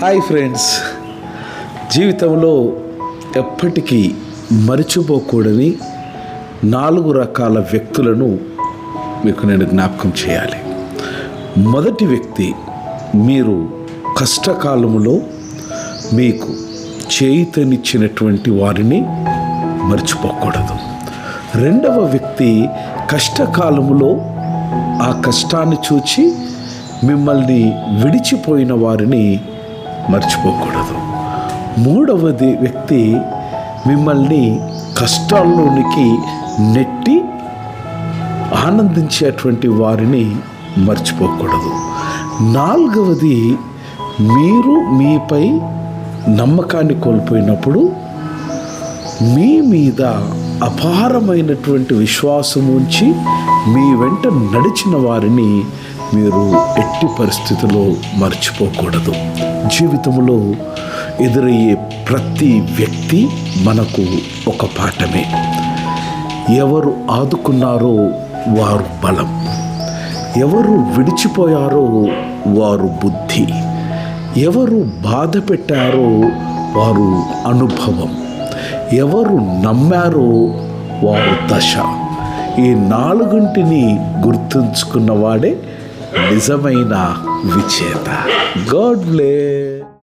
Hi friends, జీవితంలో ఎప్పటికీ మరిచిపోకూడని 4 రకాల వ్యక్తులను మీకు నేను జ్ఞాపకం చేయాలి. మొదటి వ్యక్తి, మీరు కష్టకాలములో మీకు చేయుతనిచ్చినటువంటి వారిని మర్చిపోకూడదు. రెండవ వ్యక్తి, కష్టకాలములో ఆ కష్టాన్ని చూచి మిమ్మల్ని విడిచిపోయిన వారిని మర్చిపోకూడదు. మూడవది వ్యక్తి, మిమ్మల్ని కష్టాల్లోనికి నెట్టి ఆనందించేటువంటి వారిని మర్చిపోకూడదు. నాలుగవది, మీరు మీపై నమ్మకాన్ని కోల్పోయినప్పుడు మీ మీద అపారమైనటువంటి విశ్వాసం ఉంచి మీ వెంట నడిచిన వారిని మీరు ఎట్టి పరిస్థితుల్లో మర్చిపోకూడదు. జీవితంలో ఎదురయ్యే ప్రతి వ్యక్తి మనకు ఒక పాఠమే. ఎవరు ఆదుకున్నారో వారు బలం, ఎవరు విడిచిపోయారో వారు బుద్ధి, ఎవరు బాధ పెట్టారో వారు అనుభవం, ఎవరు నమ్మారో వారు దశ. ఈ 4 గుర్తుంచుకున్నవాడే నిజమైన విజేత. God bless.